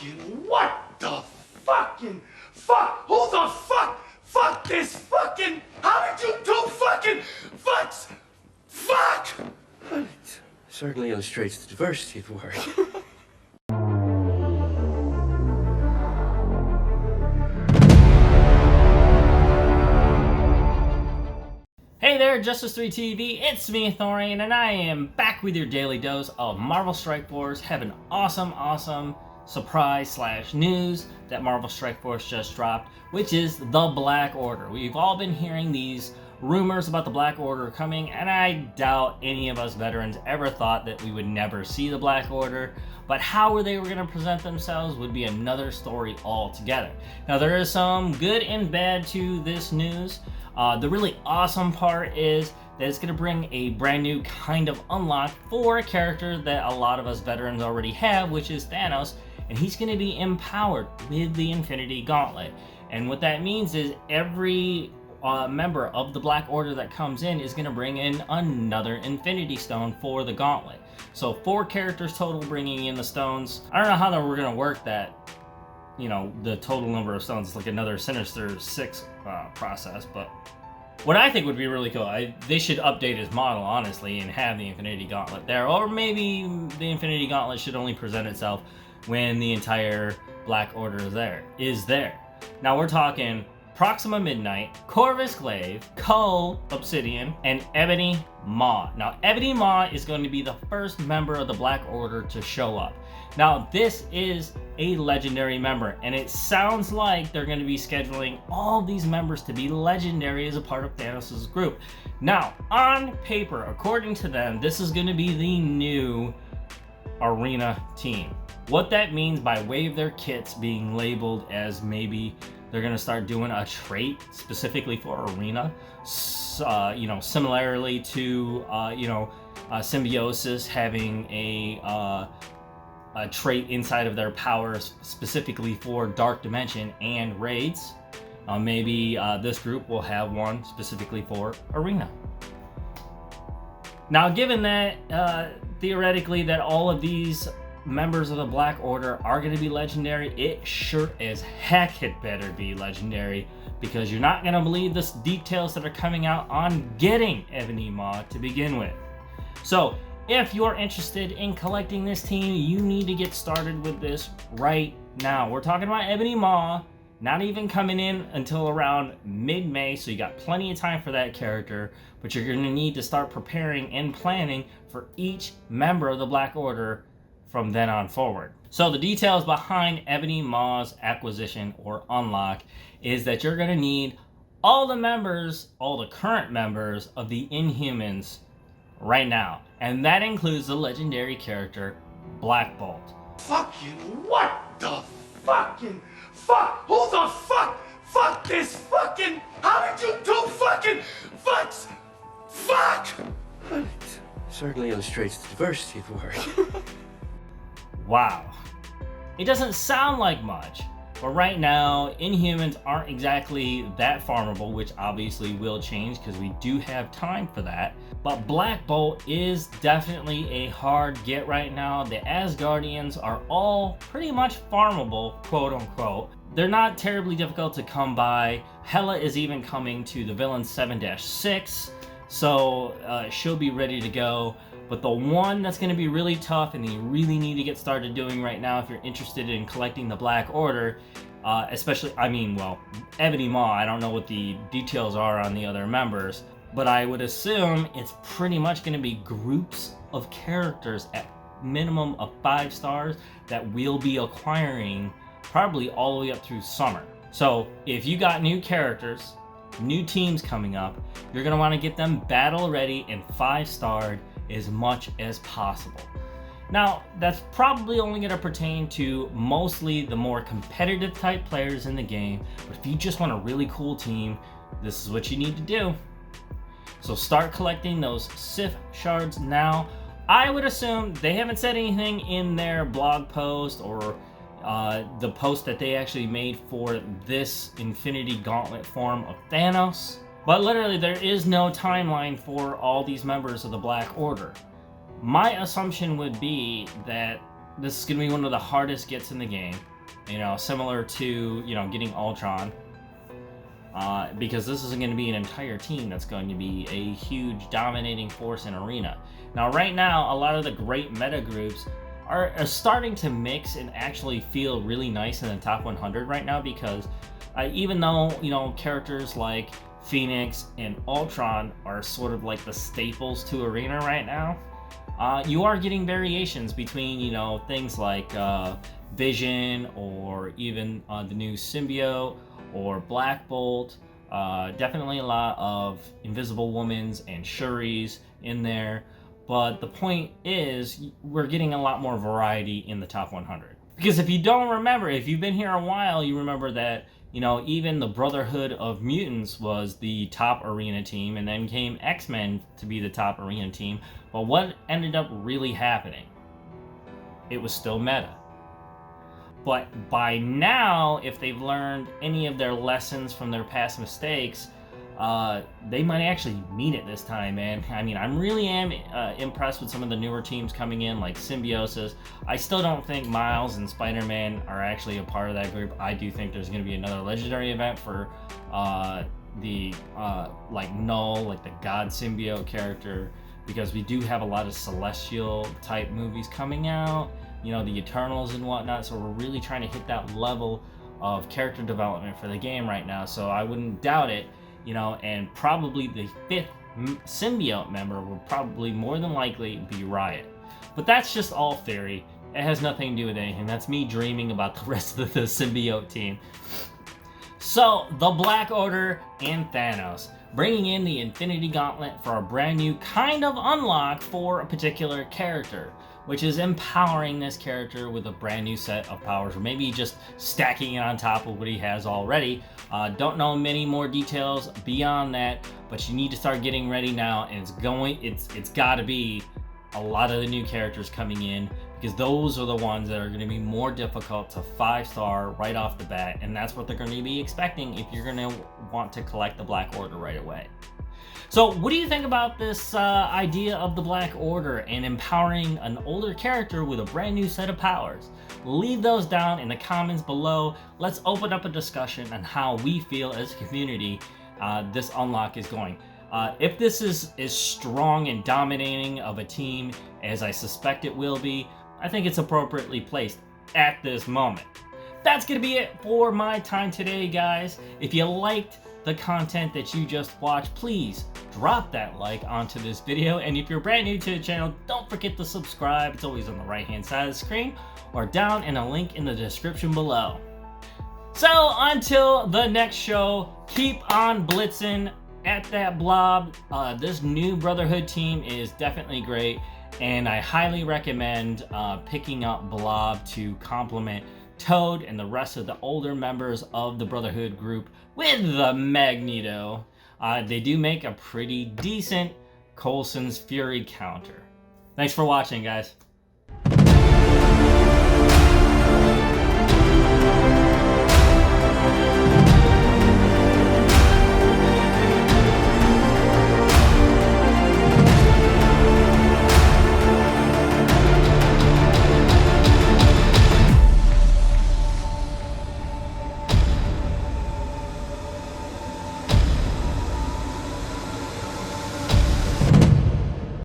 Fucking what the fucking fuck? Who the fuck? Fuck this fucking. How did you do fucking fucks? Fuck! Well, it certainly illustrates the diversity of the word. Hey there, Justice 3 TV, it's me, Authorian, and I am back with your daily dose of Marvel Strike Force. Have an awesome surprise / news that Marvel Strike Force just dropped, which is the Black Order. We've all been hearing these rumors about the Black Order coming, and I doubt any of us veterans ever thought that we would never see the Black Order, but how they were going to present themselves would be another story altogether. Now, there is some good and bad to this news. The really awesome part is that it's going to bring a brand new kind of unlock for a character that a lot of us veterans already have, which is Thanos, and he's going to be empowered with the Infinity Gauntlet. And what that means is every member of the Black Order that comes in is going to bring in another Infinity Stone for the Gauntlet. So 4 characters total bringing in the stones. I don't know how we're going to work that, you know, the total number of stones is like another Sinister 6 process, but what I think would be really cool, they should update his model, honestly, and have the Infinity Gauntlet there, or maybe the Infinity Gauntlet should only present itself when the entire Black Order is there. Now we're talking Proxima Midnight, Corvus Glaive, Cull Obsidian, and Ebony Maw. Now, Ebony Maw is going to be the first member of the Black Order to show up. Now, this is a legendary member, and it sounds like they're going to be scheduling all these members to be legendary as a part of Thanos' group. Now, on paper, according to them, this is going to be the new Arena team. What that means by way of their kits being labeled as maybe they're going to start doing a trait specifically for Arena, similarly to, Symbiosis having a trait inside of their powers specifically for Dark Dimension and Raids. Maybe this group will have one specifically for Arena. Now, given that theoretically that all of these members of the Black Order are going to be legendary, it sure as heck had better be legendary, because you're not going to believe the details that are coming out on getting Ebony Maw to begin with. So if you're interested in collecting this team, you need to get started with this right now. We're talking about Ebony Maw not even coming in until around mid-May, so you got plenty of time for that character, but you're going to need to start preparing and planning for each member of the Black Order from then on forward. So the details behind Ebony Maw's acquisition or unlock is that you're going to need all the current members of the Inhumans right now, and that includes the legendary character Black Bolt. Fucking what the fucking fuck? Who the fuck? Fuck this fucking. How did you do fucking fucks? Fuck! Well, it certainly illustrates the diversity of the word. Wow. It doesn't sound like much, but right now, Inhumans aren't exactly that farmable, which obviously will change because we do have time for that. But Black Bolt is definitely a hard get right now. The Asgardians are all pretty much farmable, quote unquote. They're not terribly difficult to come by. Hela is even coming to the Villain 7-6, so she'll be ready to go. But the one that's going to be really tough and you really need to get started doing right now if you're interested in collecting the Black Order, Ebony Maw, I don't know what the details are on the other members, but I would assume it's pretty much going to be groups of characters at minimum of 5 stars that we'll be acquiring probably all the way up through summer. So if you got new characters, new teams coming up, you're going to want to get them battle ready and 5-starred as much as possible. Now, that's probably only going to pertain to mostly the more competitive type players in the game, but if you just want a really cool team, this is what you need to do. So start collecting those Sif shards now. I would assume they haven't said anything in their blog post or the post that they actually made for this Infinity Gauntlet form of Thanos. But literally, there is no timeline for all these members of the Black Order. My assumption would be that this is going to be one of the hardest gets in the game. You know, similar to, you know, getting Ultron. Because this isn't going to be an entire team that's going to be a huge dominating force in Arena. Now, right now, a lot of the great meta groups are starting to mix and actually feel really nice in the top 100 right now, because even though, you know, characters like Phoenix and Ultron are sort of like the staples to Arena right now, you are getting variations between, you know, things like Vision, or even the new Symbiote, or Black Bolt. Definitely a lot of Invisible Womans and Shuris in there. But the point is, we're getting a lot more variety in the top 100. Because if you don't remember, if you've been here a while, you remember that, you know, even the Brotherhood of Mutants was the top Arena team, and then came X-Men to be the top Arena team. But what ended up really happening? It was still meta. But by now, if they've learned any of their lessons from their past mistakes, they might actually mean it this time, man. I mean, I really am impressed with some of the newer teams coming in, like Symbiosis. I still don't think Miles and Spider-Man are actually a part of that group. I do think there's going to be another legendary event for like Null, like the God Symbiote character, because we do have a lot of Celestial type movies coming out, you know, the Eternals and whatnot, so we're really trying to hit that level of character development for the game right now, so I wouldn't doubt it, you know, and probably the 5th Symbiote member will probably more than likely be Riot. But that's just all theory. It has nothing to do with anything. That's me dreaming about the rest of the Symbiote team. So, the Black Order and Thanos, bringing in the Infinity Gauntlet for a brand new kind of unlock for a particular character, which is empowering this character with a brand new set of powers, or maybe just stacking it on top of what he has already. Don't know many more details beyond that, but you need to start getting ready now, and it's got to be a lot of the new characters coming in, because those are the ones that are going to be more difficult to 5-star right off the bat, and that's what they're going to be expecting if you're going to want to collect the Black Order right away. So what do you think about this idea of the Black Order and empowering an older character with a brand new set of powers? Leave those down in the comments below. Let's open up a discussion on how we feel as a community this unlock is going. If this is as strong and dominating of a team as I suspect it will be, I think it's appropriately placed at this moment. That's going to be it for my time today, guys. If you liked the content that you just watched, please drop that like onto this video. And if you're brand new to the channel, don't forget to subscribe. It's always on the right hand side of the screen or down in a link in the description below. So until the next show, keep on blitzing at that blob. This new Brotherhood team is definitely great, and I highly recommend picking up Blob to complement Toad and the rest of the older members of the Brotherhood group with the Magneto. They do make a pretty decent Coulson's Fury counter. Thanks for watching, guys.